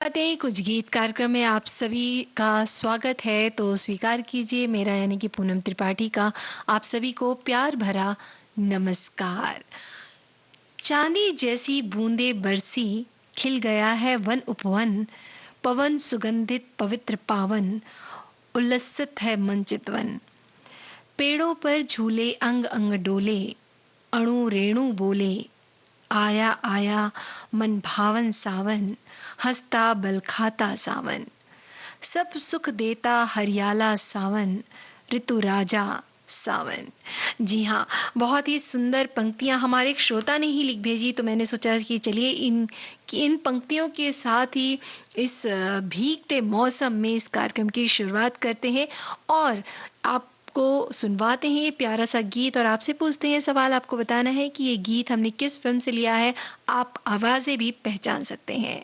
आते हैं कुछ गीत कार्यक्रम में आप सभी का स्वागत है। तो स्वीकार कीजिए मेरा यानी कि पूनम त्रिपाठी का आप सभी को प्यार भरा नमस्कार। चांदी जैसी बूंदे बरसी, खिल गया है वन उपवन, पवन सुगंधित पवित्र पावन, उल्लसित है मन चितवन। पेड़ों पर झूले अंग अंग डोले, अणु रेणु बोले, आया आया मन भावन सावन, हंसता बल खाता सावन। सब सुख देता हरियाला सावन, ऋतु राजा सावन। जी हाँ, बहुत ही सुंदर पंक्तियां हमारे एक श्रोता ने ही लिख भेजी, तो मैंने सोचा कि चलिए इन पंक्तियों के साथ ही इस भीगते मौसम में इस कार्यक्रम की शुरुआत करते हैं और आपको सुनवाते हैं ये प्यारा सा गीत और आपसे पूछते हैं सवाल। आपको बताना है कि ये गीत हमने किस फिल्म से लिया है। आप आवाजें भी पहचान सकते हैं।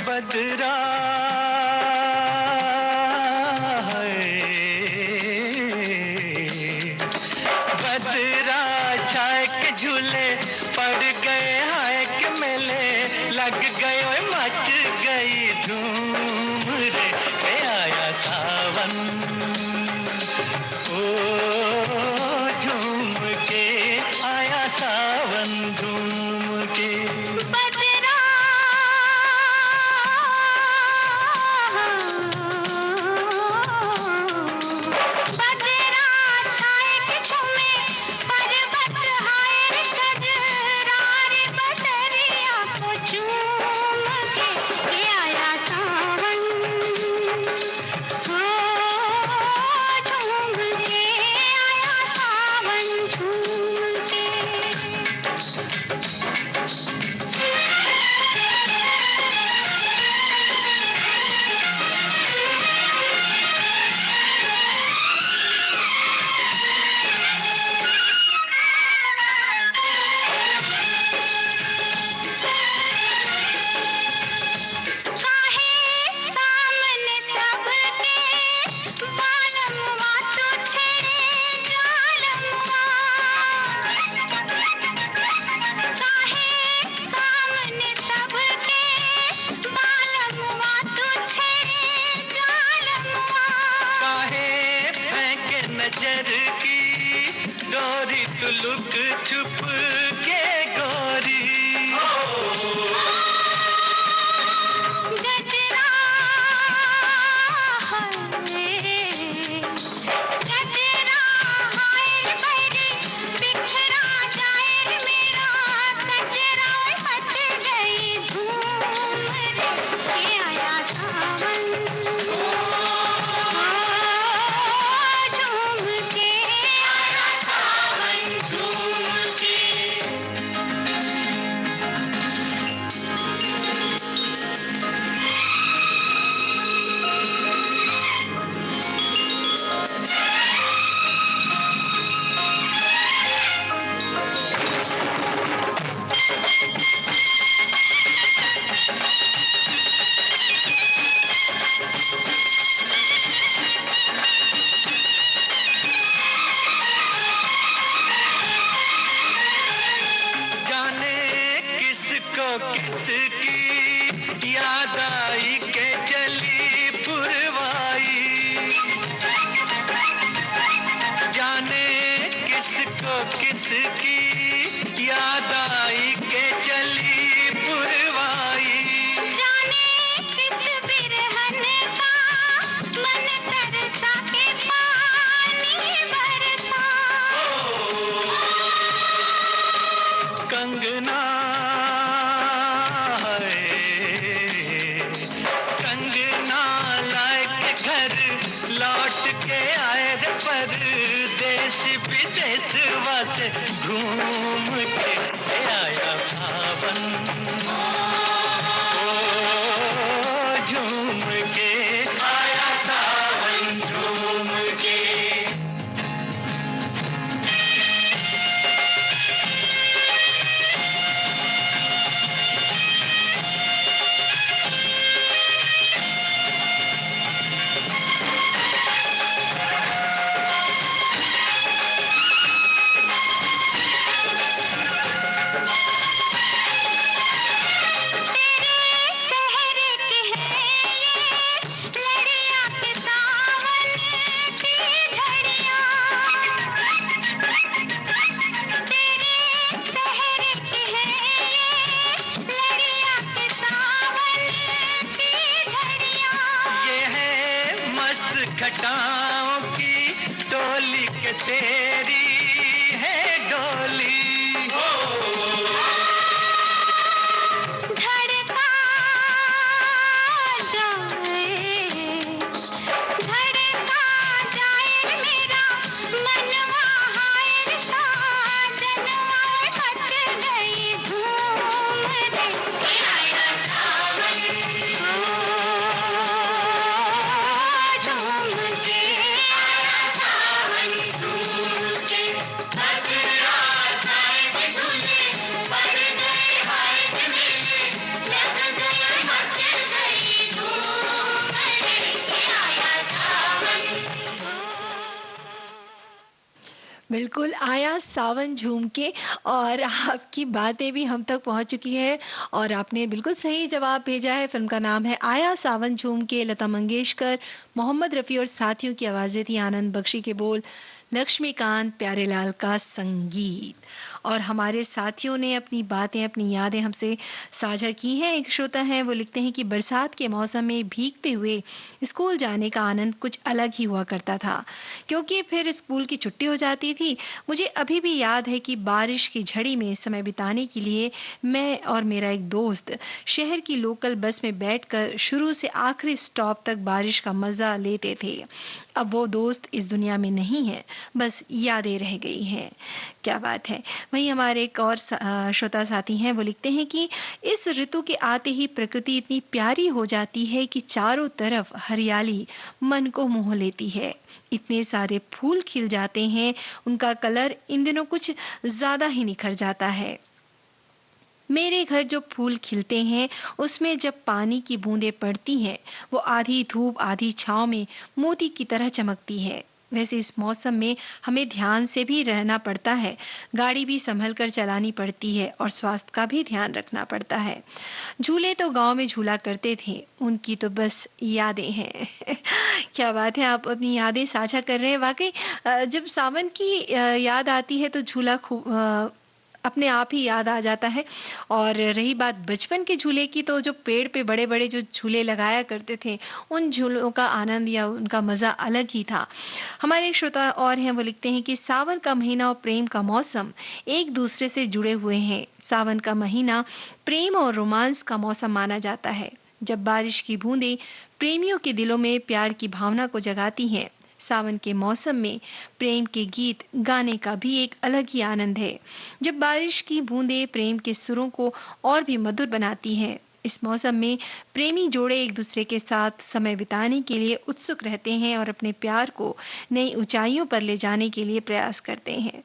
बदरा बदरा छाए के झूले पड़ गए हाय के मेले लग गए ओए मच गई धूम रे आया सावन ओ झूम के आया सावन झूम के नजर की डोरी तू लुक छुप के गोरी गजरा गजरा हाय बहरी बिखरा जाए मेरा गजरा मच गई धूम रे आया सावन किसकी याद आई के चली पुरवाई जाने किसकी याद आई के चली पुरवाई से घूम के आया सावन, ओ झूम के आया सावन, झूम के। घटाओं की टोली के तेरी है डोली, धड़का जाए मेरा मनवा, हाय साजनवा मच गई धूम रे, आया सावन, झूम के आया सावन, झूम के। बदला जाए झूले, पड़ गए हाय मेले, लग गए मच गई धूम रे, आया सावन। बिल्कुल आया सावन झूम के। और आपकी बातें भी हम तक पहुंच चुकी है और आपने बिल्कुल सही जवाब भेजा है। फिल्म का नाम है आया सावन झूम के। लता मंगेशकर, मोहम्मद रफ़ी और साथियों की आवाजें थी, आनंद बख्शी के बोल, लक्ष्मीकांत प्यारेलाल का संगीत। और हमारे साथियों ने अपनी बातें, अपनी यादें हमसे साझा की हैं। एक श्रोता हैं, वो लिखते हैं कि बरसात के मौसम में भीगते हुए स्कूल जाने का आनंद कुछ अलग ही हुआ करता था, क्योंकि फिर स्कूल की छुट्टी हो जाती थी। मुझे अभी भी याद है कि बारिश की झड़ी में समय बिताने के लिए मैं और मेरा एक दोस्त शहर की लोकल बस में बैठकर शुरू से आखिरी स्टॉप तक बारिश का मजा लेते थे। अब वो दोस्त इस दुनिया में नहीं है, बस यादें रह गई हैं। क्या बात है। वहीं हमारे एक और श्रोता साथी हैं, वो लिखते हैं कि इस ऋतु के आते ही प्रकृति इतनी प्यारी हो जाती है कि चारों तरफ हरियाली मन को मोह लेती है। इतने सारे फूल खिल जाते हैं, उनका कलर इन दिनों कुछ ज्यादा ही निखर जाता है। मेरे घर जो फूल खिलते हैं, उसमें जब पानी की बूंदें पड़ती हैं, वो आधी धूप आधी छांव में मोती की तरह चमकती है। वैसे इस मौसम में हमें ध्यान से भी रहना पड़ता है, गाड़ी भी संभल कर चलानी पड़ती है और स्वास्थ्य का भी ध्यान रखना पड़ता है। झूले तो गांव में झूला करते थे, उनकी तो बस यादें हैं। क्या बात है, आप अपनी यादें साझा कर रहे हैं। वाकई जब सावन की याद आती है तो झूला अपने आप ही याद आ जाता है। और रही बात बचपन के झूले की, तो जो पेड़ पे बड़े बड़े जो झूले लगाया करते थे, उन झूलों का आनंद या उनका मजा अलग ही था। हमारे एक श्रोता और हैं, वो लिखते हैं कि सावन का महीना और प्रेम का मौसम एक दूसरे से जुड़े हुए हैं। सावन का महीना प्रेम और रोमांस का मौसम माना जाता है, जब बारिश की बूंदें प्रेमियों के दिलों में प्यार की भावना को जगाती हैं। सावन के मौसम में प्रेम के गीत गाने का भी एक अलग ही आनंद है, जब बारिश की बूंदें प्रेम के सुरों को और भी मधुर बनाती हैं। इस मौसम में प्रेमी जोड़े एक दूसरे के साथ समय बिताने के लिए उत्सुक रहते हैं और अपने प्यार को नई ऊंचाइयों पर ले जाने के लिए प्रयास करते हैं।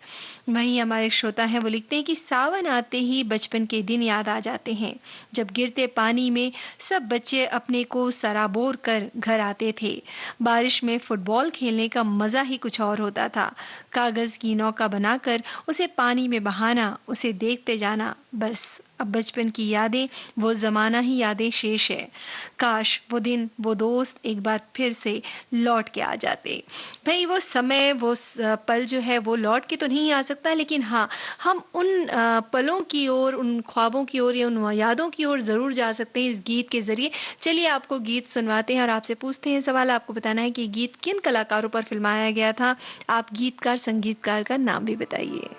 वहीं हमारे श्रोता हैं, वो लिखते हैं कि सावन आते ही बचपन के दिन याद आ जाते हैं, जब गिरते पानी में सब बच्चे अपने को सराबोर कर घर आते थे। बारिश में फुटबॉल खेलने का मजा ही कुछ और होता था। कागज की नौका बनाकर उसे पानी में बहाना, उसे देखते जाना, बस अब बचपन की यादें, वो जमाना ही यादें शेष है। काश वो दिन, वो दोस्त एक बार फिर से लौट के आ जाते। भाई वो समय, वो पल जो है वो लौट के तो नहीं आ सकता, लेकिन हाँ, हम उन पलों की ओर, उन ख्वाबों की ओर या उन यादों की ओर जरूर जा सकते हैं इस गीत के जरिए। चलिए आपको गीत सुनवाते हैं और आपसे पूछते हैं सवाल। आपको बताना है कि गीत किन कलाकारों पर फिल्माया गया था। आप गीतकार, संगीतकार का नाम भी बताइए।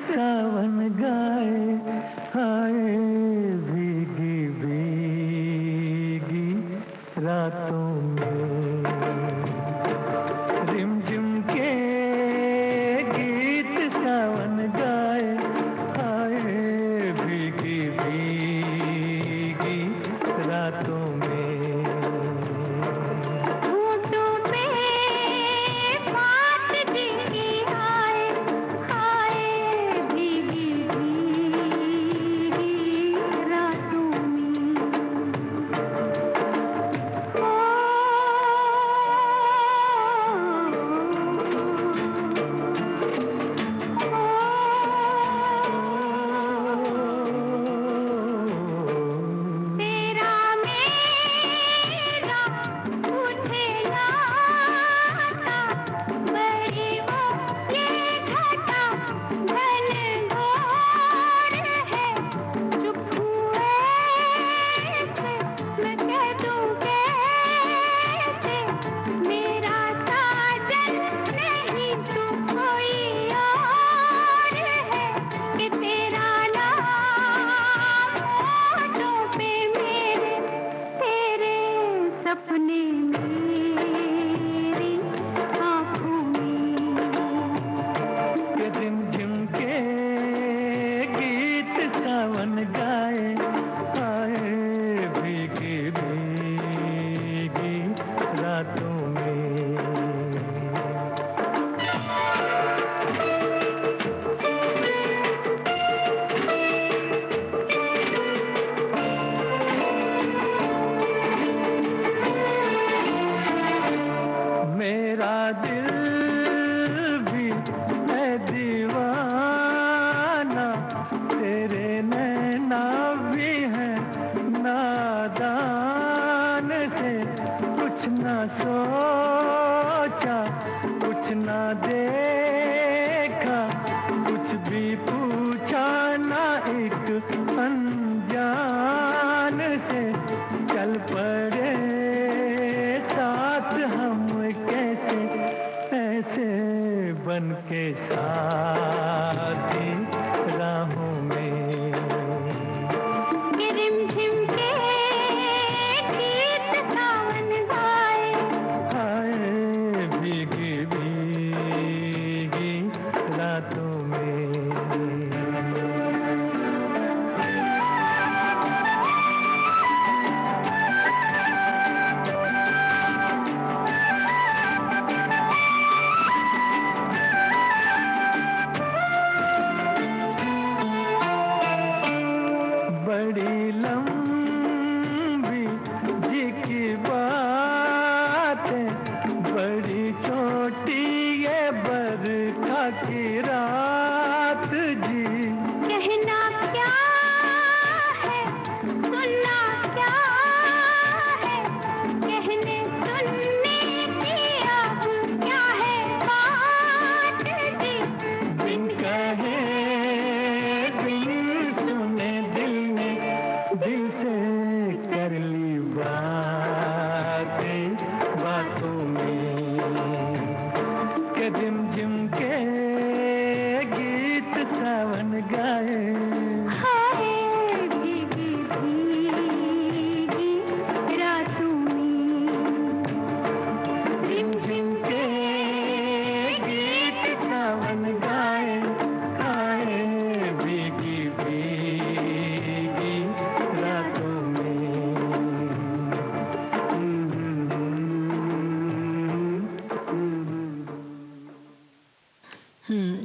सावन गाए, हाय भीगी भीगी रातों में, रिमझिम के गीत सावन गाए, हाय भीगी भीगी रातों में।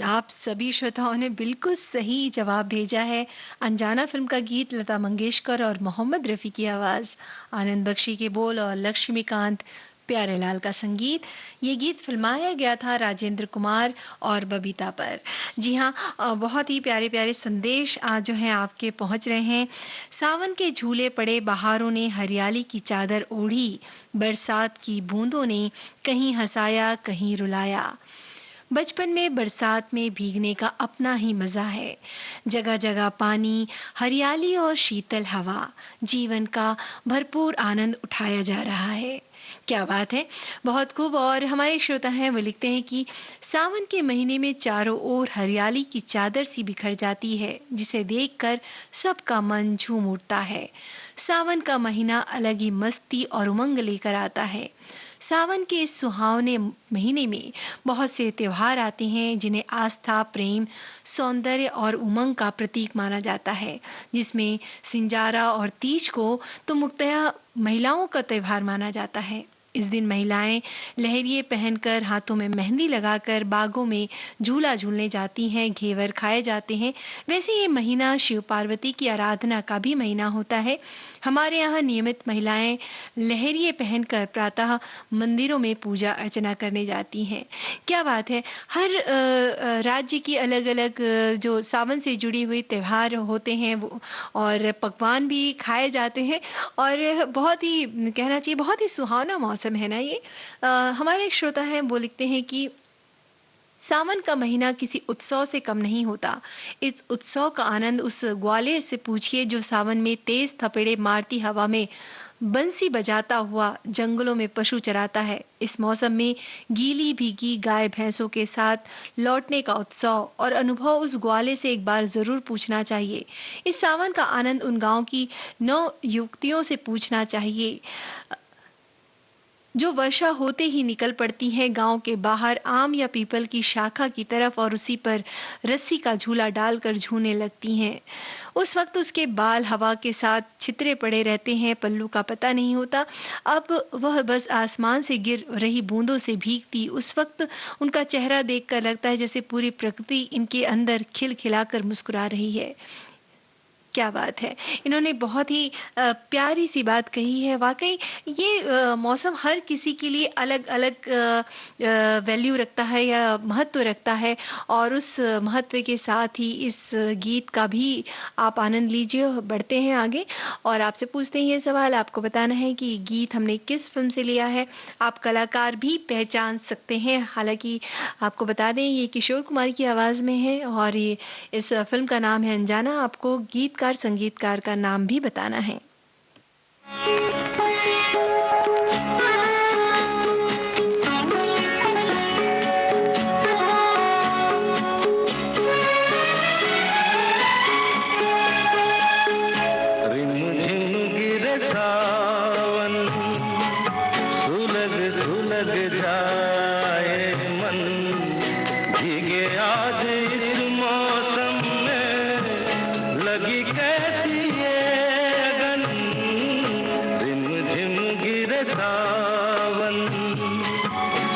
आप सभी श्रोताओं ने बिल्कुल सही जवाब भेजा है। अनजाना फिल्म का गीत लता मंगेशकर और मोहम्मद रफ़ी की आवाज़, आनंद बख्शी के बोल और लक्ष्मीकांत प्यारेलाल का संगीत। ये गीत फिल्माया गया था राजेंद्र कुमार और बबीता पर। जी हाँ, बहुत ही प्यारे प्यारे संदेश आज जो हैं आपके पहुंच रहे हैं। सावन के झूले पड़े बहारों ने हरियाली की चादर ओढ़ी, बरसात की बूंदों ने कहीं हंसाया कहीं रुलाया। बचपन में बरसात में भीगने का अपना ही मजा है। जगह जगह पानी, हरियाली और शीतल हवा, जीवन का भरपूर आनंद उठाया जा रहा है। क्या बात है! बहुत खूब। और हमारे एक श्रोता हैं वो लिखते हैं कि सावन के महीने में चारों ओर हरियाली की चादर सी बिखर जाती है, जिसे देखकर सबका मन झूम उठता है। सावन का महीना अलग ही मस्ती और उमंग लेकर आता है। सावन के इस सुहावने महीने में बहुत से त्योहार आते हैं जिन्हें आस्था, प्रेम, सौंदर्य और उमंग का प्रतीक माना जाता है, जिसमें सिंजारा और तीज को तो मुख्यतः महिलाओं का त्योहार माना जाता है। इस दिन महिलाएं लहरिये पहनकर, हाथों में मेहंदी लगाकर बागों में झूला झूलने जाती हैं, घेवर खाए जाते हैं। वैसे ये महीना शिव पार्वती की आराधना का भी महीना होता है। हमारे यहाँ नियमित महिलाएं लहरिये पहनकर प्रातः मंदिरों में पूजा अर्चना करने जाती हैं। क्या बात है! हर राज्य की अलग-अलग जो सावन से जुड़ी हुई त्योहार होते हैं वो, और पकवान भी खाए जाते हैं, और बहुत ही कहना चाहिए बहुत ही सुहावना मौसम है ना ये। हमारे एक श्रोता हैं वो लिखते हैं कि सावन का महीना किसी उत्सव से कम नहीं होता। इस उत्सव का आनंद उस ग्वाले से पूछिए जो सावन में तेज थपेड़े मारती हवा में बंसी बजाता हुआ जंगलों में पशु चराता है। इस मौसम में गीली भीगी गाय भैंसों के साथ लौटने का उत्सव और अनुभव उस ग्वाले से एक बार जरूर पूछना चाहिए। इस सावन का आनंद उन गांव की नौ युवतियों से पूछना चाहिए जो वर्षा होते ही निकल पड़ती हैं गांव के बाहर आम या पीपल की शाखा की तरफ और उसी पर रस्सी का झूला डालकर झूलने लगती हैं। उस वक्त उसके बाल हवा के साथ छितरे पड़े रहते हैं, पल्लू का पता नहीं होता। अब वह बस आसमान से गिर रही बूंदों से भीगती उस वक्त उनका चेहरा देखकर लगता है जैसे पूरी प्रकृति इनके अंदर खिलखिलाकर मुस्कुरा रही है। क्या बात है! इन्होंने बहुत ही प्यारी सी बात कही है। वाक़ई ये मौसम हर किसी के लिए अलग-अलग वैल्यू रखता है या महत्व रखता है, और उस महत्व के साथ ही इस गीत का भी आप आनंद लीजिए। बढ़ते हैं आगे और आपसे पूछते हैं ये सवाल, आपको बताना है कि गीत हमने किस फ़िल्म से लिया है। आप कलाकार भी पहचान सकते हैं। हालाँकि आपको बता दें ये किशोर कुमार की आवाज़ में है और ये इस फ़िल्म का नाम है अनजाना। आपको गीतकार, संगीतकार का नाम भी बताना है। रिमझिम गिरे सावन, सुलग सुलग जाए मन, भीगे आज इस मौसम में, लगी कैसी ये अगन। रिमझिम गिरे सावन,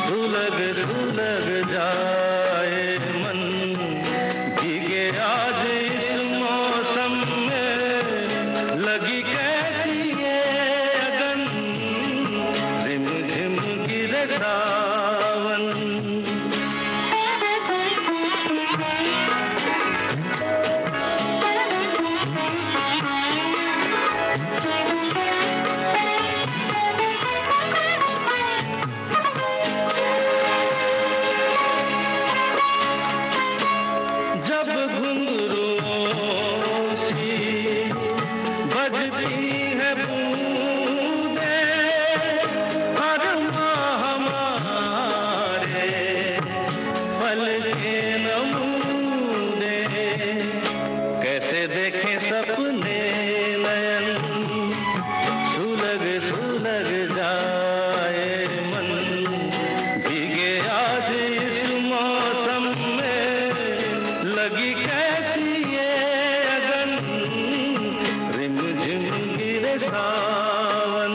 सुलग सुलग जाए मन, भीगे आज इस मौसम में, लगी कैसी ये अगन। रिमझिम गिरे सावन। जब घुंघरूओं सी बजती है बूंदें, हर माह हमारे पल के नमूने, कैसे देखें सपने नयन, सुलग सुलग जाए मन, भीगे आज इस मौसम में, लगी कैसी ये अगन। रिमझिम गिरे सावन।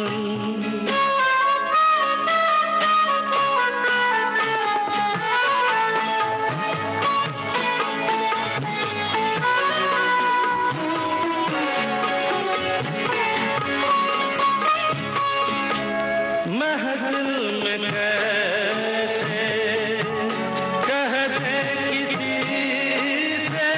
महफिल में कैसे कह दे किसी से,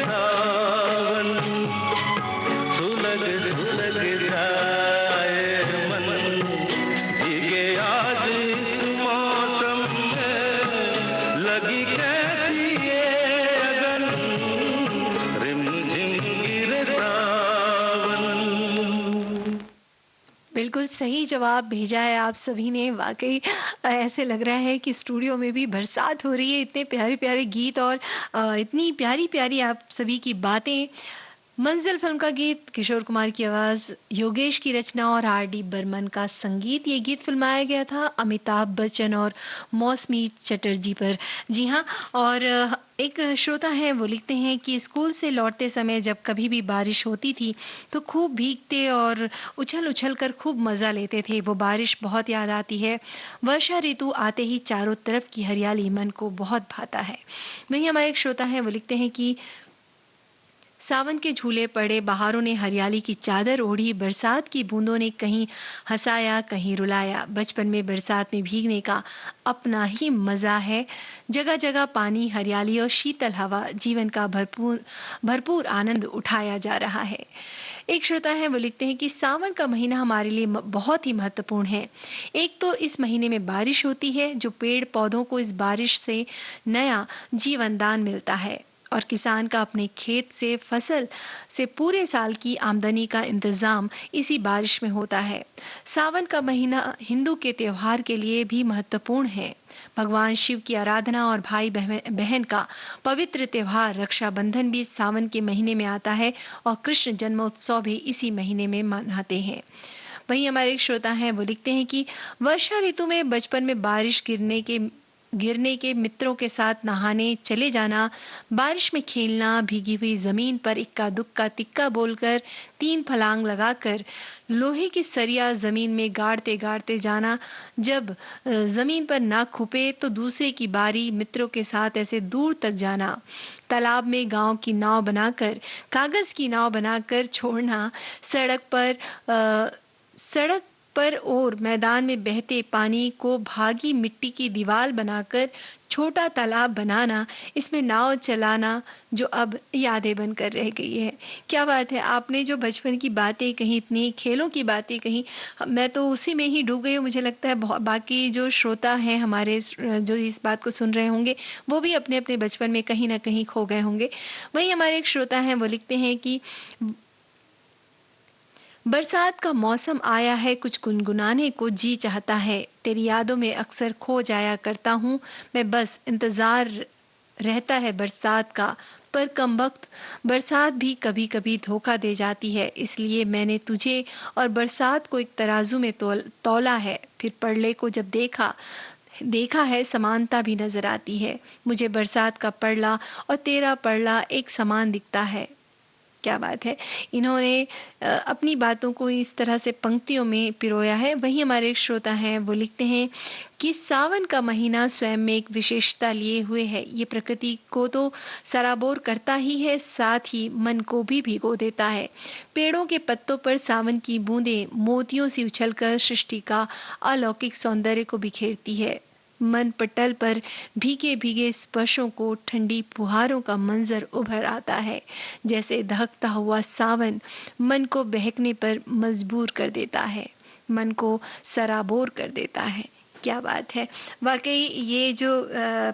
सावन सुलग सुलग जाए मन भीगे आज इस मौसम में लगी कैसी ये अगन रिमझिम गिरे सावन। बिल्कुल सही जवाब भेजा है आप सभी ने। वाकई ऐसे लग रहा है कि स्टूडियो में भी बरसात हो रही है। इतने प्यारे प्यारे गीत और इतनी प्यारी प्यारी आप सभी की बातें। मंजिल फिल्म का गीत, किशोर कुमार की आवाज, योगेश की रचना और आर डी बर्मन का संगीत। ये गीत फिल्माया गया था अमिताभ बच्चन और मौसमी चटर्जी पर। जी हाँ, और एक श्रोता है वो लिखते हैं कि स्कूल से लौटते समय जब कभी भी बारिश होती थी तो खूब भीगते और उछल उछल कर खूब मजा लेते थे। वो बारिश बहुत याद आती है। वर्षा ऋतु आते ही चारों तरफ की हरियाली मन को बहुत भाता है। वहीं हमारे एक श्रोता है वो लिखते हैं कि सावन के झूले पड़े, बहारों ने हरियाली की चादर ओढ़ी, बरसात की बूंदों ने कहीं हंसाया कहीं रुलाया। बचपन में बरसात में भीगने का अपना ही मजा है। जगह जगह पानी, हरियाली और शीतल हवा, जीवन का भरपूर भरपूर आनंद उठाया जा रहा है। एक श्रोता है वो लिखते हैं कि सावन का महीना हमारे लिए बहुत ही महत्वपूर्ण है। एक तो इस महीने में बारिश होती है, जो पेड़ पौधों को इस बारिश से नया जीवन दान मिलता है, और किसान का अपने खेत से फसल से पूरे साल की आमदनी का इंतजाम इसी बारिश में होता है। सावन का महीना हिंदू के त्योहार के लिए भी महत्वपूर्ण है। भगवान शिव की आराधना और भाई बहन का पवित्र त्योहार रक्षाबंधन भी सावन के महीने में आता है और कृष्ण जन्मोत्सव भी इसी महीने में मनाते हैं। वहीं हमारे एक श्रोता हैं वो लिखते हैं कि वर्षा ऋतु में बचपन में बारिश गिरने के मित्रों के साथ नहाने चले जाना, बारिश में खेलना, भीगी हुई जमीन पर इक्का दुक्का तिक्का बोलकर 3 फलांग लगाकर लोहे की सरिया जमीन में गाड़ते गाड़ते जाना। जब जमीन पर ना खुपे तो दूसरे की बारी, मित्रों के साथ ऐसे दूर तक जाना। तालाब में गांव की नाव बनाकर, कागज की नाव बनाकर छोड़ना। सड़क पर और मैदान में बहते पानी को भागी मिट्टी की दीवार बनाकर छोटा तालाब बनाना, इसमें नाव चलाना, जो अब यादें बनकर रह गई है। क्या बात है, आपने जो बचपन की बातें कही, इतनी खेलों की बातें कही, मैं तो उसी में ही डूब गई हूँ। मुझे लगता है बाकी जो श्रोता हैं हमारे जो इस बात को सुन रहे होंगे वो भी अपने अपने बचपन में कहीं ना कहीं खो गए होंगे। वहीं हमारे एक श्रोता हैं वो लिखते हैं कि बरसात का मौसम आया है, कुछ गुनगुनाने को जी चाहता है। तेरी यादों में अक्सर खो जाया करता हूँ मैं, बस इंतजार रहता है बरसात का। पर कमबख्त बरसात भी कभी कभी धोखा दे जाती है, इसलिए मैंने तुझे और बरसात को एक तराजू में तौला है। फिर पड़ले को जब देखा है, समानता भी नजर आती है। मुझे बरसात का पड़ला और तेरा पड़ला एक समान दिखता है। क्या बात है, इन्होंने अपनी बातों को इस तरह से पंक्तियों में पिरोया है। वहीं हमारे एक श्रोता हैं वो लिखते हैं कि सावन का महीना स्वयं में एक विशेषता लिए हुए है। ये प्रकृति को तो सराबोर करता ही है, साथ ही मन को भी भिगो देता है। पेड़ों के पत्तों पर सावन की बूंदें मोतियों से उछलकर सृष्टि का अलौकिक सौंदर्य को बिखेरती है। मन पटल पर भीगे भीगे स्पर्शों को ठंडी फुहारों का मंजर उभर आता है। जैसे दहकता हुआ सावन मन को बहकने पर मजबूर कर देता है, मन को सराबोर कर देता है। क्या बात है, वाकई ये जो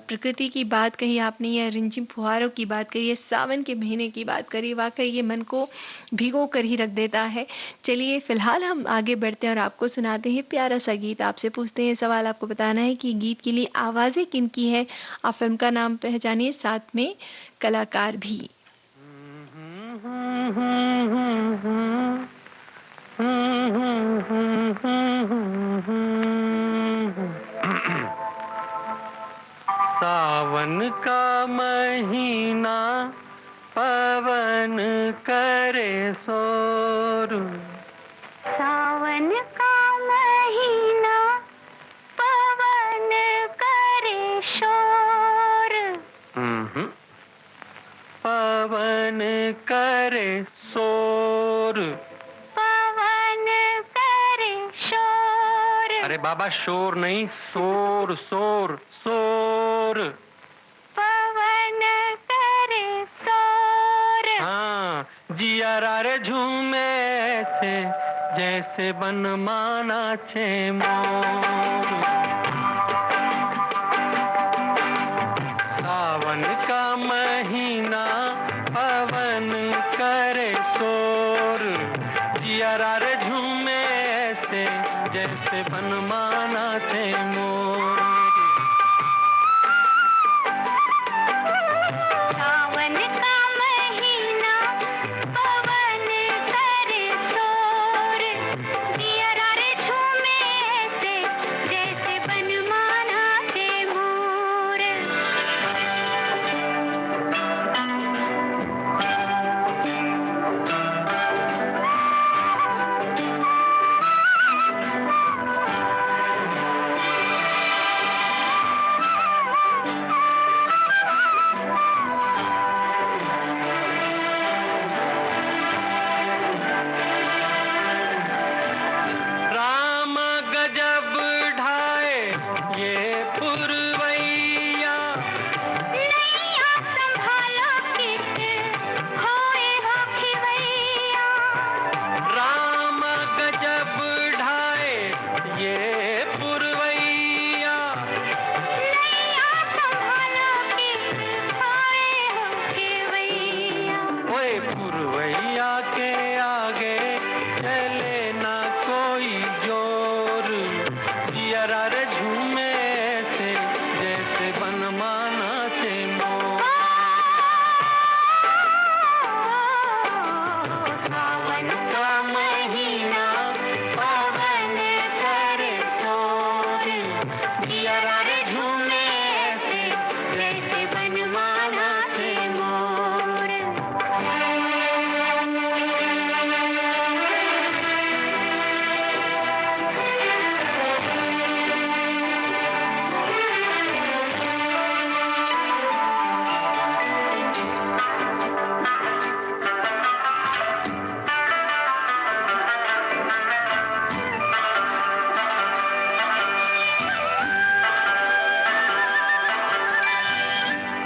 प्रकृति की बात कही आपने, या रिमझिम फुहारों की बात करी है, सावन के महीने की बात करी, वाकई ये मन को भिगो कर ही रख देता है। चलिए फिलहाल हम आगे बढ़ते हैं और आपको सुनाते हैं प्यारा सा गीत। आपसे पूछते हैं सवाल, आपको बताना है कि गीत के लिए आवाजें किनकी है। आप फिल्म का नाम पहचानिए, साथ में कलाकार भी। सावन का महीना पवन करे शोर, सावन का महीना पवन करे शोर, पवन करे शोर। पवन करे शोर। अरे बाबा शोर नहीं, शोर शोर शोर। पवन करे शोर। जियारा रे झूमे ऐसे जैसे बनमाना छे मोर। सावन का महीना पवन करे शोर, जियारा रे झूमे ऐसे जैसे बनमाना छे मोर। सावन का महीना पवन करे शोर, जियारा रे झूमे ऐसे जैसे बनमाना छे मोर। राम गजब ढाए ये पुरवैया, नैया संभालो कित खोए हो खिवैया। राम गजब ढाए ये पुरवैया, नैया संभालो कित खोए हो खिवैया। ओए पुरवैया के आगे चले ना कोई जोर, जियारा रे झूमे ऐसे जैसे बनमाना छे मोर। सावन का महीना पवन करे शोर, जियारा रे झूमे ऐसे जैसे बनमाना छे मोर।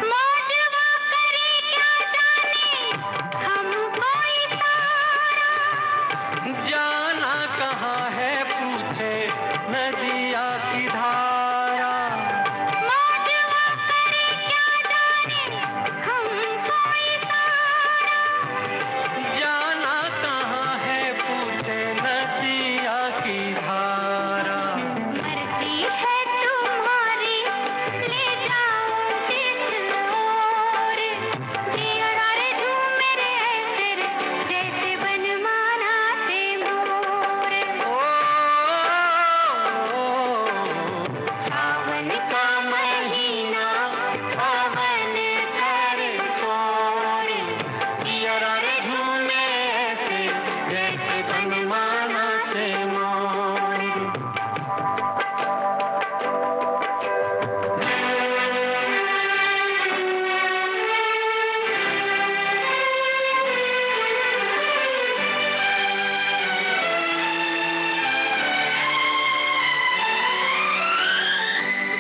मौजवा करे क्या जाने हमको इशारा, जाना कहाँ है पूछे नदिया की धारा, मौजवा करे क्या जाने हमको इशारा। जाना कहाँ है पूछे नदिया की धारा। मर्जी है तुम्हारी ले जाओ जिस ओर, जियारा रे झूमे रे ऐसे रे जैसे बनमाना छे मोर। सावन का महीना पवन करे शोर, जियारा रे झूमे ऐसे जैसे बनमाना छे मोर।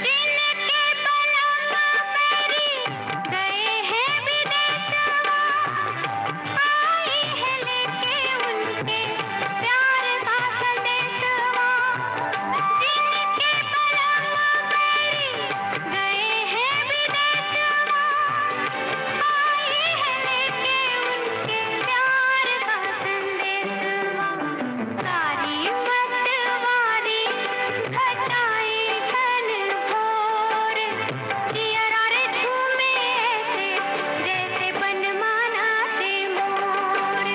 जिनके बलम मेरी गए हैं विदेशवा, आई है लेके उनके प्यार का संदेशवा। जिनके बलम मेरी गए हैं विदेशवा, आई है लेके उनके प्यार का संदेशवा। सारी मतवारी घटाई घन घोर, जियारा रे झूमे ऐसे जैसे बनमाना छे मोर।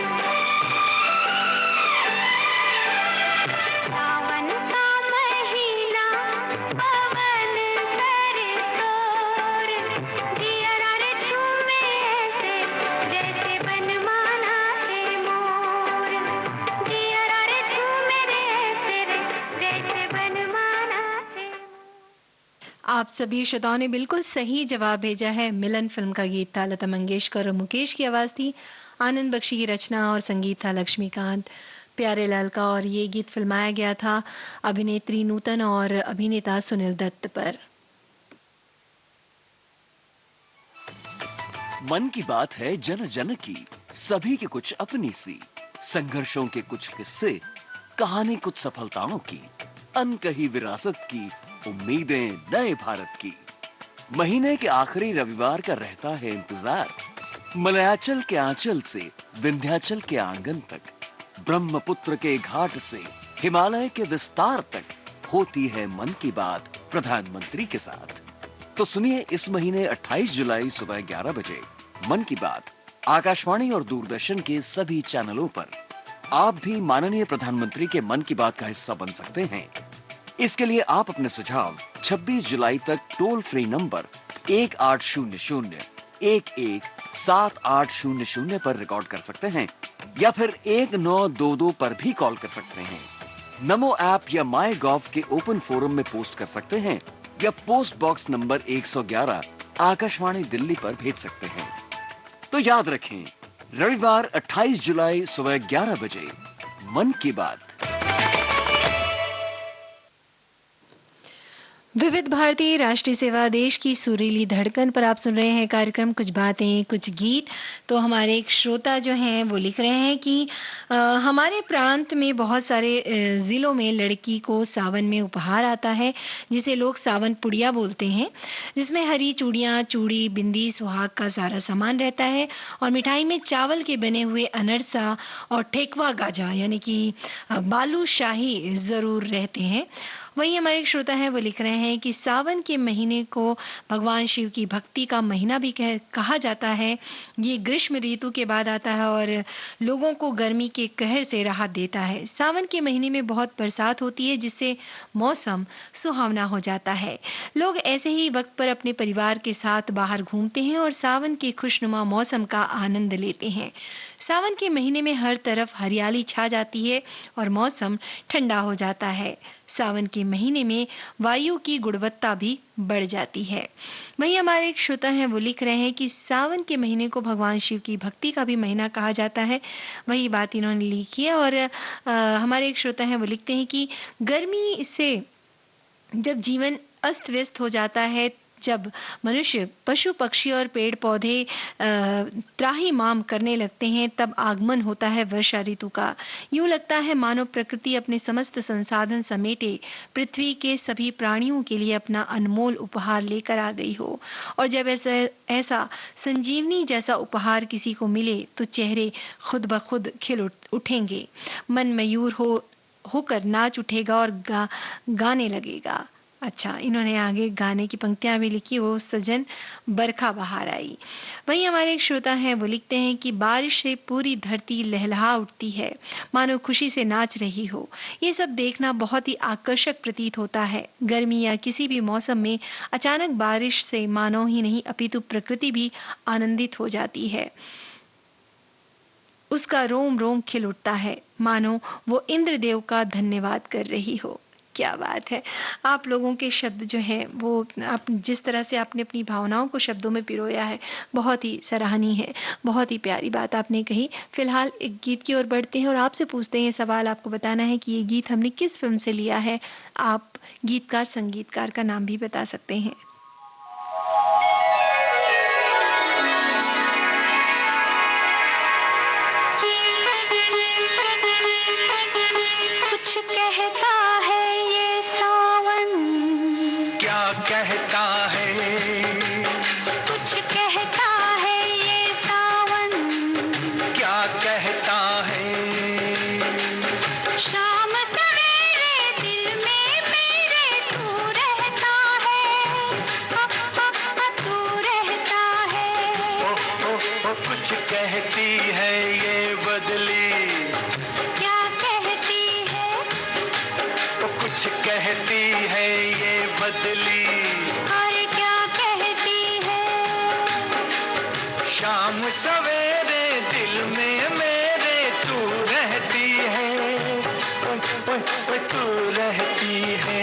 सावन का महीना पवन करे शोर, जियारा रे झूमे ऐसे जैसे बनमाना छे मोर। जियारा रे झूमे रे ऐसे रे जैसे बनमाना छे मोर। आप सभी श्रोताओं ने बिल्कुल सही जवाब भेजा है। मिलन फिल्म का गीत था, लता मंगेशकर और मुकेश की आवाज थी, आनंद बख्शी की रचना और संगीत था लक्ष्मीकांत प्यारेलाल का, और ये गीत फिल्माया गया था अभिनेत्री नूतन और अभिनेता सुनील दत्त पर। मन की बात है जन जन की, सभी की कुछ अपनी सी, संघर्षों के कुछ किस्से, कहानी कुछ सफलताओं की, अनकही विरासत की, उम्मीदें नए भारत की। महीने के आखिरी रविवार का रहता है इंतजार। मलयाचल के आंचल से विंध्याचल के आंगन तक, ब्रह्मपुत्र के घाट से हिमालय के विस्तार तक होती है मन की बात प्रधानमंत्री के साथ। तो सुनिए इस महीने 28 जुलाई सुबह 11 बजे मन की बात आकाशवाणी और दूरदर्शन के सभी चैनलों पर। आप भी माननीय प्रधानमंत्री के मन की बात का हिस्सा बन सकते हैं। इसके लिए आप अपने सुझाव 26 जुलाई तक टोल फ्री नंबर 1800-117800 पर रिकॉर्ड कर सकते हैं या फिर 1922 पर भी कॉल कर सकते हैं। नमो ऐप या माई गॉव के ओपन फोरम में पोस्ट कर सकते हैं या post box number 111 Akashvani Delhi पर भेज सकते हैं। तो याद रखें, रविवार 28 जुलाई सुबह 11 बजे मन की बात। विविध भारती राष्ट्रीय सेवा देश की सुरीली धड़कन पर आप सुन रहे हैं कार्यक्रम कुछ बातें कुछ गीत। तो हमारे एक श्रोता जो हैं वो लिख रहे हैं कि हमारे प्रांत में बहुत सारे जिलों में लड़की को सावन में उपहार आता है जिसे लोग सावन पुड़िया बोलते हैं, जिसमें हरी चूड़ियाँ, चूड़ी, बिंदी, सुहाग का सारा सामान रहता है और मिठाई में चावल के बने हुए अनरसा और ठेकवा गाजा यानी कि बालूशाही जरूर रहते हैं। वहीं हमारे एक श्रोता हैं वो लिख रहे हैं कि सावन के महीने को भगवान शिव की भक्ति का महीना भी कहा जाता है। ये ग्रीष्म ऋतु के बाद आता है और लोगों को गर्मी के कहर से राहत देता है। सावन के महीने में बहुत बरसात होती है जिससे मौसम सुहावना हो जाता है। लोग ऐसे ही वक्त पर अपने परिवार के साथ बाहर घूमते हैं और सावन के खुशनुमा मौसम का आनंद लेते हैं। सावन के महीने में हर तरफ हरियाली छा जाती है और मौसम ठंडा हो जाता है। सावन के महीने में वायु की गुणवत्ता भी बढ़ जाती है। वहीं हमारे एक श्रोता हैं वो लिख रहे हैं कि सावन के महीने को भगवान शिव की भक्ति का भी महीना कहा जाता है। वही बात इन्होंने लिखी है और हमारे एक श्रोता हैं वो लिखते हैं कि गर्मी से जब जीवन अस्त व्यस्त हो जाता है, जब मनुष्य, पशु पक्षी और पेड़ पौधे त्राहिमाम करने लगते हैं, तब आगमन होता है वर्षा ऋतु का। यूं लगता है मानो प्रकृति अपने समस्त संसाधन समेटे पृथ्वी के सभी प्राणियों के लिए अपना अनमोल उपहार लेकर आ गई हो। और जब ऐसा संजीवनी जैसा उपहार किसी को मिले तो चेहरे खुद ब खुद खिल उठेंगे, मन मयूर होकर नाच उठेगा और गाने लगेगा। अच्छा, इन्होंने आगे गाने की पंक्तियां भी लिखी, वो सजन बरखा बहार आई। वहीं हमारे एक श्रोता हैं वो लिखते हैं कि बारिश से पूरी धरती लहलहा उठती है, मानो खुशी से नाच रही हो। ये सब देखना बहुत ही आकर्षक प्रतीत होता है। गर्मी या किसी भी मौसम में अचानक बारिश से मानव ही नहीं अपितु प्रकृति भी आनंदित हो जाती है। उसका रोम रोम खिल उठता है, मानो वो इंद्रदेव का धन्यवाद कर रही हो। क्या बात है! आप लोगों के शब्द जो हैं वो, आप जिस तरह से आपने अपनी भावनाओं को शब्दों में पिरोया है, बहुत ही सराहनीय है। बहुत ही प्यारी बात आपने कही। फिलहाल एक गीत की ओर बढ़ते हैं और आपसे पूछते हैं सवाल। आपको बताना है कि ये गीत हमने किस फिल्म से लिया है। आप गीतकार, संगीतकार का नाम भी बता सकते हैं। कुछ कहता है ये सावन, क्या कहता है? कुछ कहता है ये सावन, क्या कहता है? शाम सवेरे दिल में मेरे तू रहता है, तू रहता है। ओ, कुछ कहती है ये बदली, कुछ कहती है ये बदली, और क्या कहती है? शाम सवेरे दिल में मेरे तू रहती है, तू रहती है।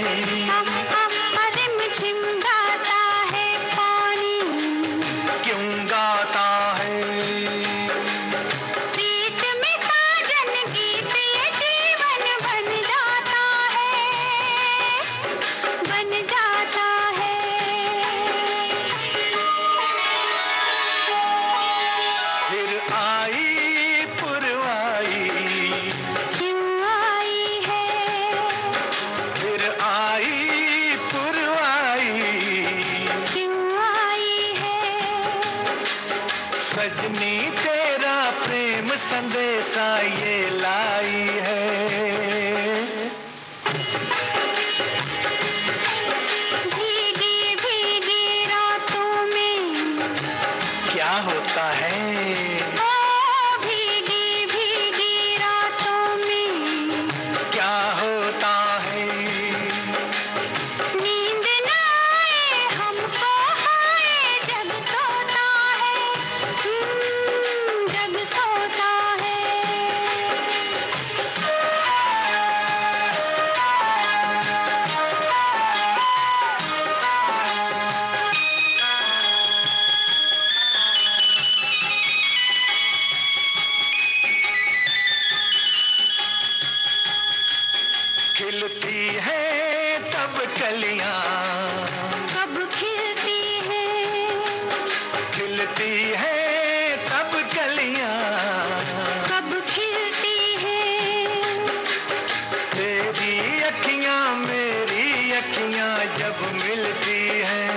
रिमझिम गाता है पानी, क्यों गाता है? प्रीत में साजन गीत ये जीवन बन जाता है, बन जाता है। फिर आई संदेशा ये लाई है। भीगी भीगी रातों में क्या होता है? ओ भीगी भीगी रातों में क्या होता है? नींद न आए हमको, हाय जग सोता है, जग सोता है। खिलती है तब कलियां, कब खिलती है, खिलती है तब कलियां, कब खिलती है। तेरी अखियां मेरी अखियां जब मिलती हैं।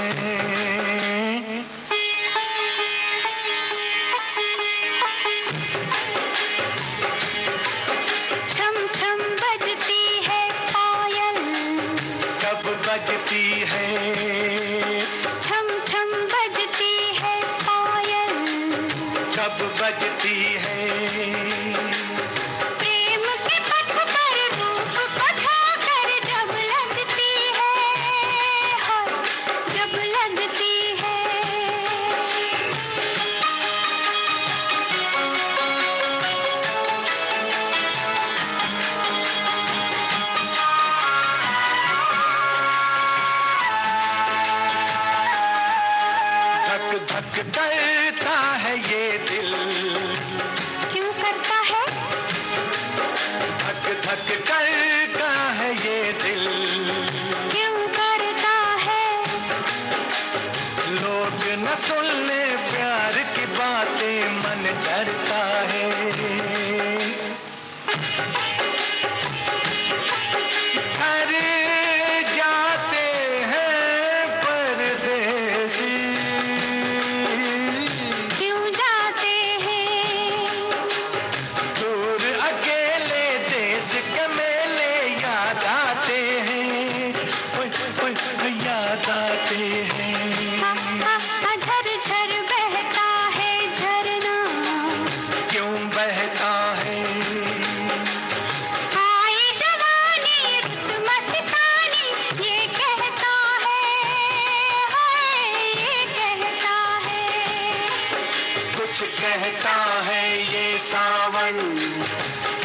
छम छम बजती है पायल, कब बजती है? छम छम बजती है पायल। कब बजती है? प्रेम के पथ पर रूप को ढाकर जब लगती है, हाय जब लगती है। धक धक करता है ये दिल, क्यों करता है? धक धक करता है ये दिल। क्यों करता है? लोग न सुनने प्यार की बातें, मन डरता है। घर जाते हैं परदेसी, क्यों जाते हैं? दूर अकेले देश के मेले याद आते हैं। ओए, ओए, ओए, याद आते हैं। झर झर बहता है झरना, क्यों बहता है? आई जवानी रुत मस्तानी ये कहता है, हाय ये कहता है। कुछ कहता है ये सावन,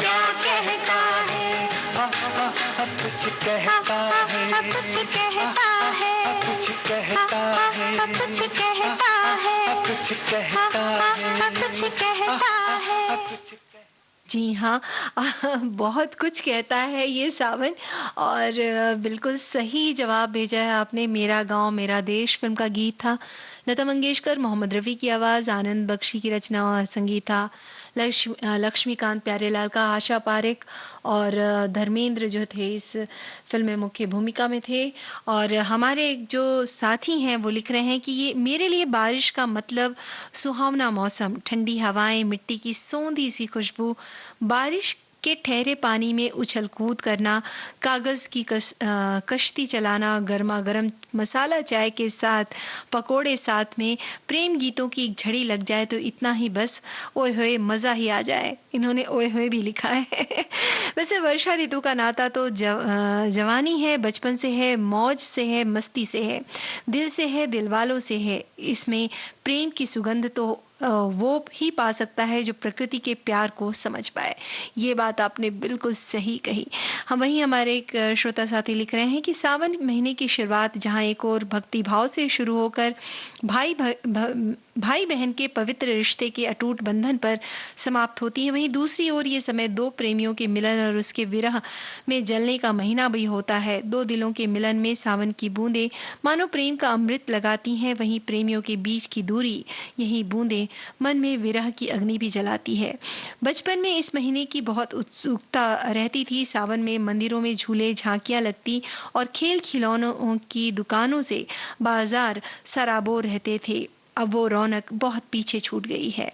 क्या कहता है? कुछ कहता है, कुछ कहता है, कुछ कहता है, कुछ कहता है, कुछ कहता है, कुछ कहता है। कुछ जी हाँ, बहुत कुछ कहता है ये सावन। और बिल्कुल सही जवाब भेजा है आपने। मेरा गांव मेरा देश फिल्म का गीत था। लता मंगेशकर, मोहम्मद रफ़ी की आवाज़, आनंद बख्शी की रचना और संगीत था लक्ष्मीकांत प्यारेलाल का। आशा पारेख और धर्मेंद्र जो थे इस फिल्म में मुख्य भूमिका में थे। और हमारे एक जो साथी हैं वो लिख रहे हैं कि ये मेरे लिए बारिश का मतलब सुहावना मौसम, ठंडी हवाएं, मिट्टी की सोंधी सी खुशबू, बारिश के ठहरे पानी में उछल कूद करना, कागज की कश्ती चलाना, गर्मा गर्म मसाला चाय के साथ पकोड़े साथ में, प्रेम गीतों की एक झड़ी लग जाए तो इतना ही बस, ओए होए मजा ही आ जाए। इन्होंने ओए होए भी लिखा है। वैसे वर्षा ऋतु का नाता तो जवानी है, बचपन से है, मौज से है, मस्ती से है, दिल से है, दिल वालों से है। इसमें प्रेम की सुगंध तो वो ही पा सकता है जो प्रकृति के प्यार को समझ पाए। ये बात आपने बिल्कुल सही कही। हम वहीं हमारे एक श्रोता साथी लिख रहे हैं कि सावन महीने की शुरुआत जहां एक और भक्ति भाव से शुरू होकर भाई बहन के पवित्र रिश्ते के अटूट बंधन पर समाप्त होती है, वहीं दूसरी ओर ये समय दो प्रेमियों के मिलन और उसके विरह में जलने का महीना भी होता है। दो दिलों के मिलन में सावन की बूंदें मानो प्रेम का अमृत लगाती हैं, वहीं प्रेमियों के बीच की दूरी, यही बूंदें मन में विरह की अग्नि भी जलाती है। बचपन में इस महीने की बहुत उत्सुकता रहती थी। सावन में मंदिरों में झूले, झांकियां लगती और खेल खिलौनों की दुकानों से बाजार सराबोर रहते थे। अब वो रौनक बहुत पीछे छूट गई है।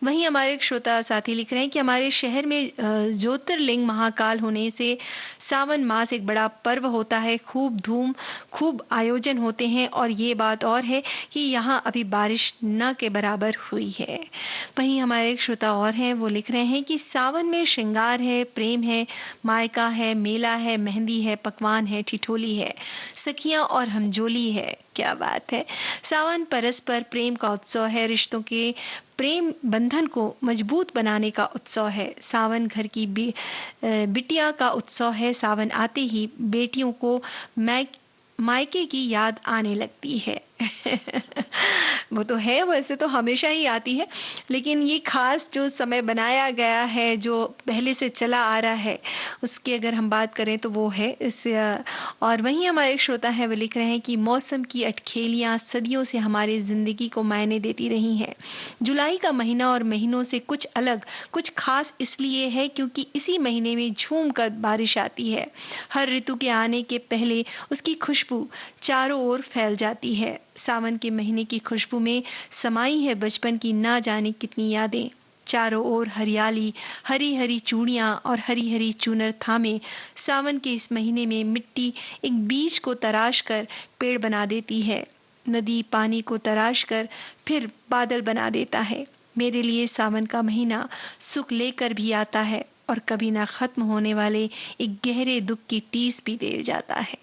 वहीं हमारे एक श्रोता साथी लिख रहे हैं कि हमारे शहर में ज्योतिर्लिंग महाकाल होने से सावन मास एक बड़ा पर्व होता है, खूब आयोजन होते हैं और ये बात और है कि यहाँ अभी बारिश न के बराबर हुई है। वहीं हमारे एक श्रोता और हैं, वो लिख रहे हैं कि सावन में श्रृंगार है, प्रेम है, मायका है, मेला है, मेहंदी है, पकवान है, ठिठोली है, सखियां और हमजोली है। क्या बात है। सावन परस्पर प्रेम का उत्सव है, रिश्तों के प्रेम बंधन को मजबूत बनाने का उत्सव है। सावन घर की बिटिया का उत्सव है। सावन आते ही बेटियों को मायके की याद आने लगती है। वो तो है, वैसे तो हमेशा ही आती है, लेकिन ये खास जो समय बनाया गया है, जो पहले से चला आ रहा है, उसकी अगर हम बात करें तो वो है इस और वहीं हमारे एक श्रोता है, वो लिख रहे हैं कि मौसम की अटखेलियां सदियों से हमारी जिंदगी को मायने देती रही हैं। जुलाई का महीना और महीनों से कुछ अलग, कुछ खास इसलिए है क्योंकि इसी महीने में झूम कर बारिश आती है। हर ऋतु के आने के पहले उसकी खुशबू चारों ओर फैल जाती है। सावन के महीने की खुशबू में समाई है बचपन की ना जाने कितनी यादें। चारों ओर हरियाली, हरी हरी चूड़ियां और हरी हरी चूनर थामे सावन के इस महीने में मिट्टी एक बीज को तराश कर पेड़ बना देती है। नदी पानी को तराश कर फिर बादल बना देता है। मेरे लिए सावन का महीना सुख लेकर भी आता है और कभी ना खत्म होने वाले एक गहरे दुख की टीस भी दे जाता है।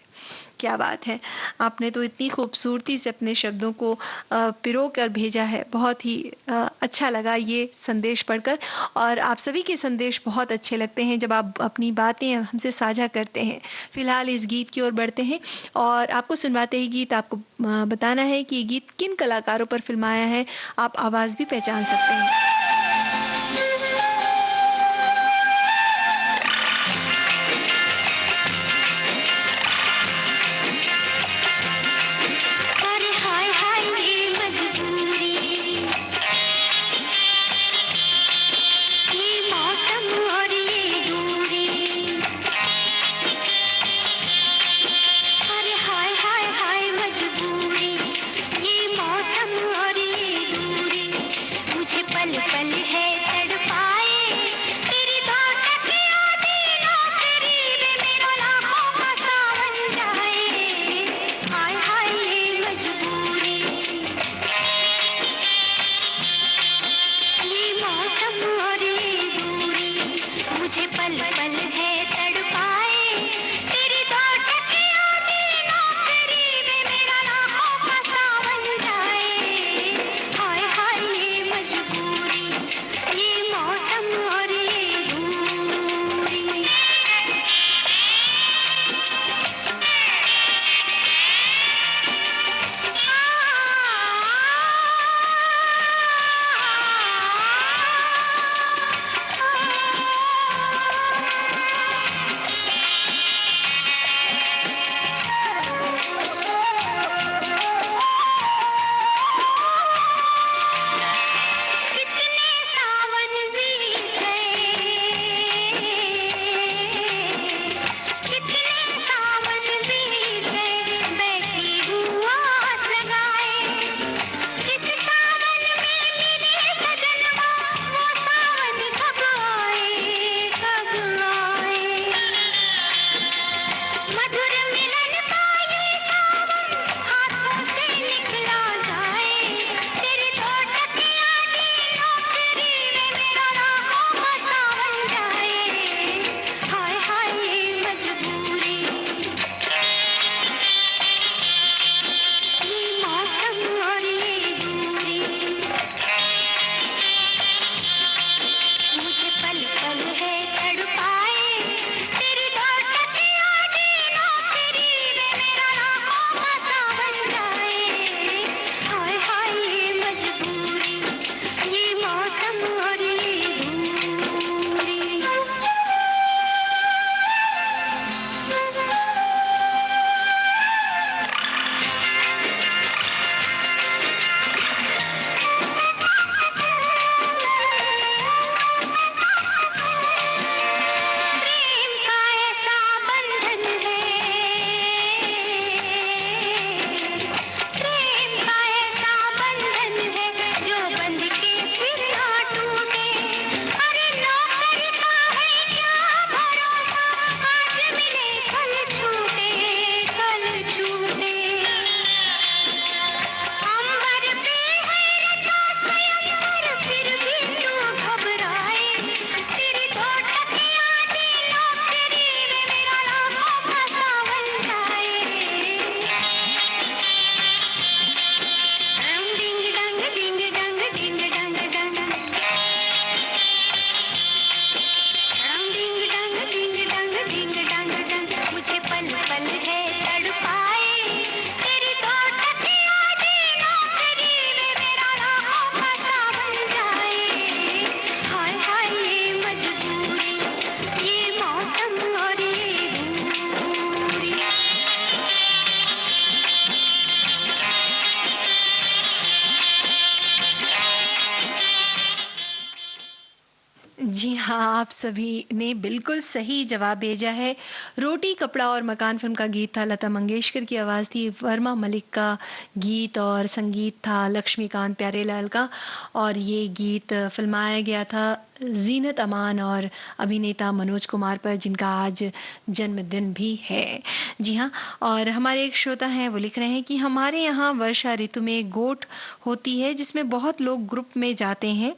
क्या बात है। आपने तो इतनी खूबसूरती से अपने शब्दों को पिरो कर भेजा है। बहुत ही अच्छा लगा ये संदेश पढ़कर, और आप सभी के संदेश बहुत अच्छे लगते हैं जब आप अपनी बातें हमसे साझा करते हैं। फिलहाल इस गीत की ओर बढ़ते हैं और आपको सुनवाते ही गीत आपको बताना है कि ये गीत किन कलाकारों पर फिल्माया है। आप आवाज भी पहचान सकते हैं। अरे हाय हाय ये मजबूरी, ये मौसम और ये दूरी। अरे हाय हाय हाय मजबूरी, ये मौसम और ये दूरी। मुझे पल पल है तड़पाए, तेरी धड़कन की आधी नौकरी में मेरा लाखों का सावन जाए। हाय हाय ये मजबूरी, ये मौसम और ये दूरी। मुझे पल पल है तड़पाए, तेरी धड़कन की आधी नौकरी में मेरा लाखों का सावन जाए। हाय हाय ये मजबूरी, जी हाँ, आप सभी ने बिल्कुल सही जवाब भेजा है। रोटी, कपड़ा और मकान फ़िल्म का गीत था, लता मंगेशकर की आवाज़ थी, वर्मा मलिक का गीत और संगीत था लक्ष्मीकांत प्यारेलाल का और ये गीत फ़िल्माया गया था ज़ीनत अमान और अभिनेता मनोज कुमार पर जिनका आज जन्मदिन भी है। जी हाँ, और हमारे एक श्रोता हैं वो लिख रहे हैं कि हमारे यहाँ वर्षा ऋतु में गोठ होती है जिसमें बहुत लोग ग्रुप में जाते हैं।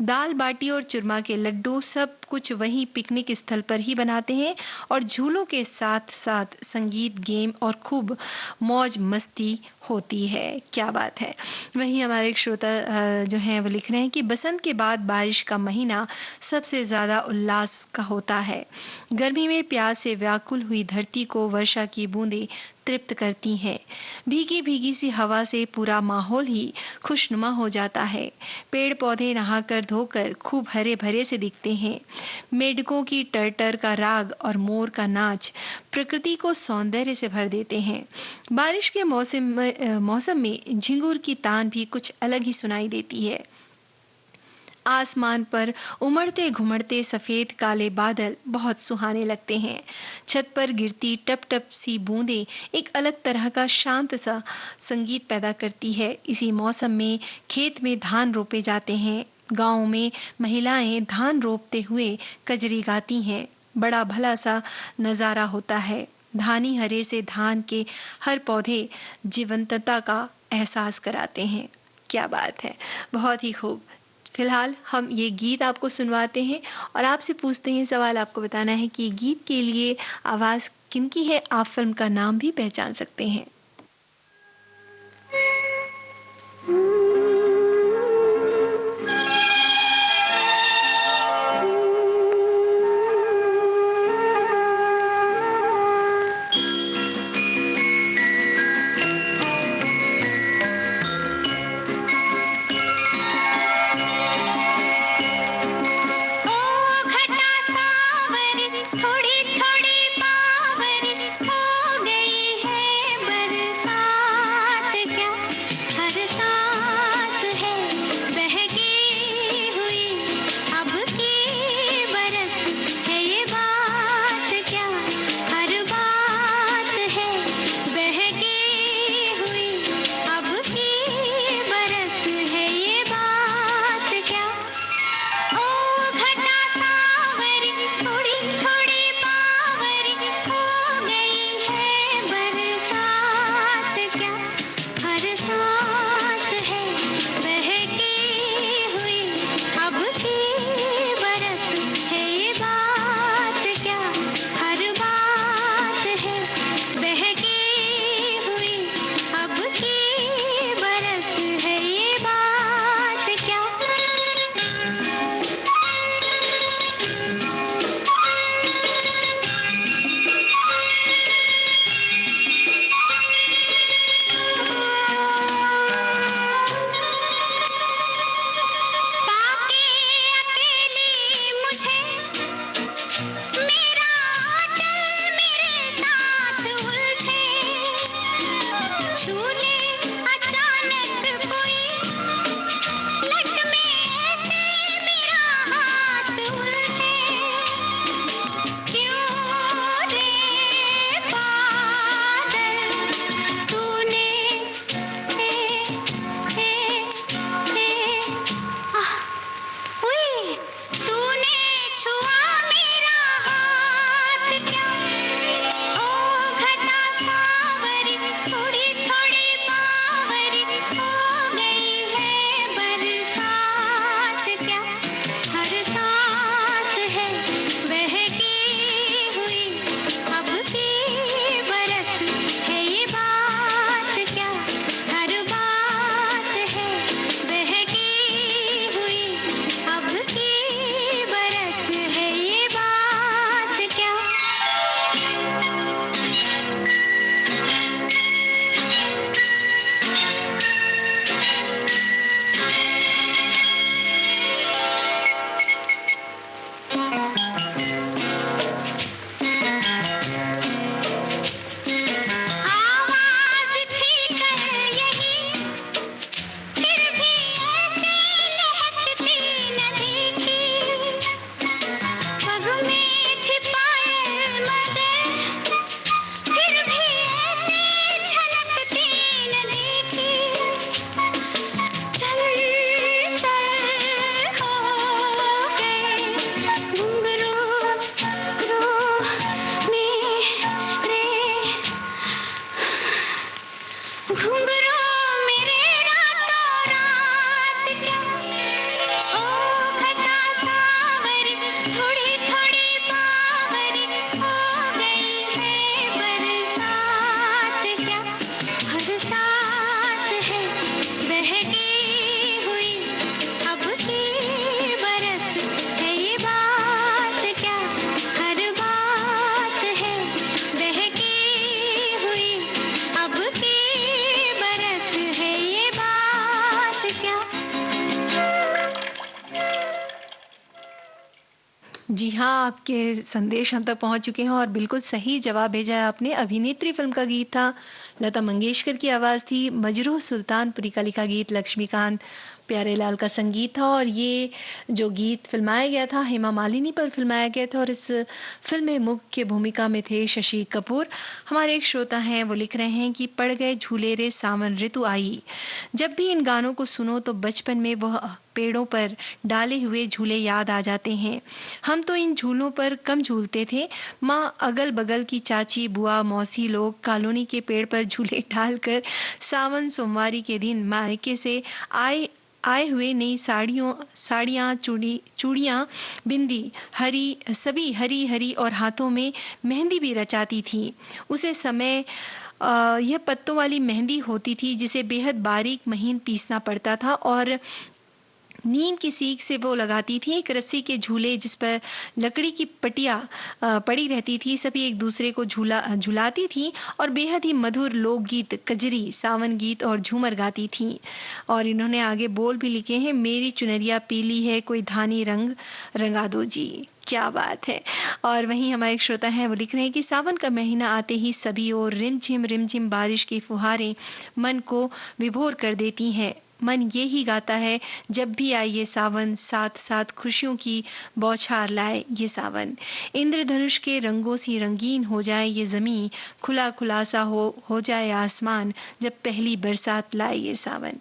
दाल बाटी और चूरमा के लड्डू सब कुछ वहीं पिकनिक स्थल पर ही बनाते हैं और झूलों के साथ साथ संगीत गेम और खूब मौज मस्ती होती है। क्या बात है। वहीं हमारे एक श्रोता जो हैं वो लिख रहे हैं कि बसंत के बाद बारिश का महीना सबसे ज्यादा उल्लास का होता है। गर्मी में प्यास से व्याकुल हुई धरती को वर्षा की बूंदें तृप्त करती हैं। भीगी भीगी सी हवा से पूरा माहौल ही खुशनुमा हो जाता है। पेड़ पौधे नहाकर धोकर खूब हरे भरे से दिखते हैं। मेंढकों की टर का राग और मोर का नाच प्रकृति को सौंदर्य से भर देते हैं। बारिश के मौसम में झिंगुर की तान भी कुछ अलग ही सुनाई देती है। आसमान पर उमड़ते घुमड़ते सफेद काले बादल बहुत सुहाने लगते हैं। छत पर गिरती टप टप सी बूंदें एक अलग तरह का शांत सा संगीत पैदा करती है। इसी मौसम में खेत में धान रोपे जाते हैं। गांव में महिलाएं धान रोपते हुए कजरी गाती हैं। बड़ा भला सा नजारा होता है। धानी हरे से धान के हर पौधे जीवंतता का एहसास कराते हैं। क्या बात है। बहुत ही खूब। फिलहाल हम ये गीत आपको सुनवाते हैं और आपसे पूछते हैं सवाल। आपको बताना है कि गीत के लिए आवाज किनकी है। आप फिल्म का नाम भी पहचान सकते हैं। ओ घटा सावरी थोड़ी थोड़ी बावरी हो गई है बरसात। जी हाँ, आपके संदेश हम तक पहुँच चुके हैं और बिल्कुल सही जवाब भेजा है आपने। अभिनेत्री फ़िल्म का गीत था, लता मंगेशकर की आवाज़ थी, मजरूह सुल्तानपुरी का लिखा गीत लक्ष्मीकांत प्यारेलाल का संगीत था और ये जो गीत फ़िल्माया गया था, हेमा मालिनी पर फ़िल्माया गया था और इस फ़िल्म में मुख्य भूमिका में थे शशि कपूर। हमारे एक श्रोता हैं, वो लिख रहे हैं कि पड़ गए झूले रे सावन ऋतु आई। जब भी इन गानों को सुनो तो बचपन में वह पेड़ों पर डाले हुए झूले याद आ जाते हैं। हम तो इन झूलों पर कम झूलते थे। माँ अगल बगल की चाची बुआ मौसी लोग कॉलोनी के पेड़ पर झूले डालकर सावन सोमवारी के दिन मायके से आए आए हुए नई साड़ियाँ चूड़ियाँ बिंदी हरी सभी हरी हरी और हाथों में मेहंदी भी रचाती थी। उसे समय यह पत्तों वाली मेहंदी होती थी जिसे बेहद बारीक महीन पीसना पड़ता था और नीम की सीख से वो लगाती थी एक रस्सी के झूले जिस पर लकड़ी की पटिया पड़ी रहती थी। सभी एक दूसरे को झुलाती थी और बेहद ही मधुर लोकगीत कजरी सावन गीत और झूमर गाती थी। और इन्होंने आगे बोल भी लिखे हैं, मेरी चुनरिया पीली है कोई धानी रंग रंगा दो जी। क्या बात है। और वहीं हमारे एक श्रोता हैं, वो लिख रहे हैं कि सावन का महीना आते ही सभी और रिमझिम बारिश की फुहारें मन को विभोर कर देती हैं। मन ये ही गाता है, जब भी आए ये सावन साथ साथ खुशियों की बौछार लाए ये सावन। इंद्रधनुष के रंगों से रंगीन हो जाए ये जमीन, खुला खुलासा हो जाए आसमान, जब पहली बरसात लाए ये सावन।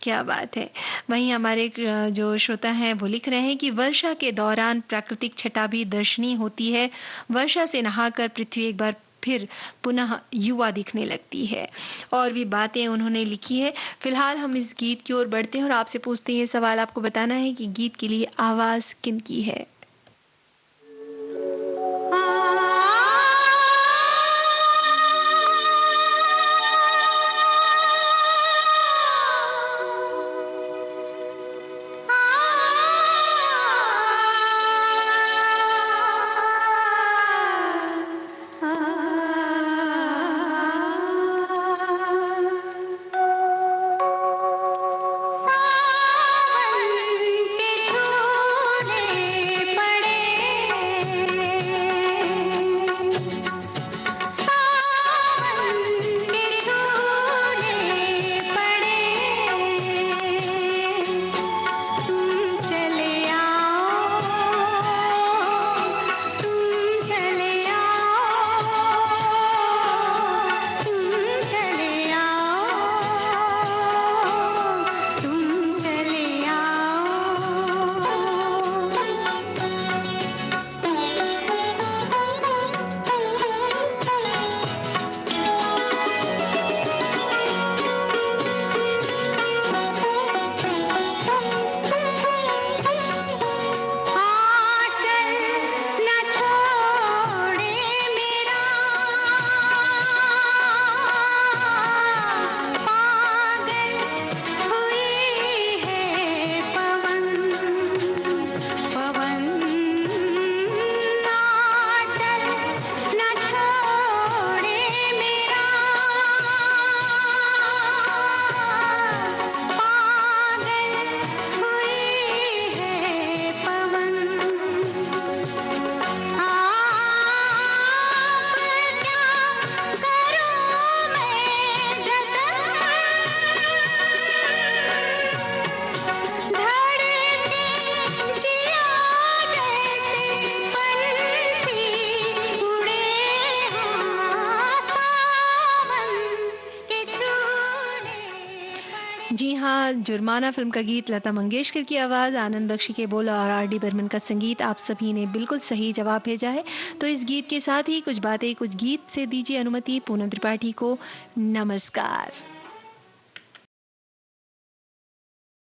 क्या बात है। वहीं हमारे एक, जो श्रोता हैं वो लिख रहे हैं कि वर्षा के दौरान प्राकृतिक छटा भी दर्शनीय होती है। वर्षा से नहाकर पृथ्वी एक बार फिर पुनः युवा दिखने लगती है। और भी बातें उन्होंने लिखी है। फिलहाल हम इस गीत की ओर बढ़ते हैं और आपसे पूछते हैं, ये सवाल आपको बताना है कि गीत के लिए आवाज किन की है। जी हाँ, जुर्माना फिल्म का गीत लता मंगेशकर की आवाज़, आनंद बख्शी के बोल और आर डी बर्मन का संगीत। आप सभी ने बिल्कुल सही जवाब भेजा है। तो इस गीत के साथ ही कुछ बातें कुछ गीत से दीजिए अनुमति। पूनम त्रिपाठी को नमस्कार।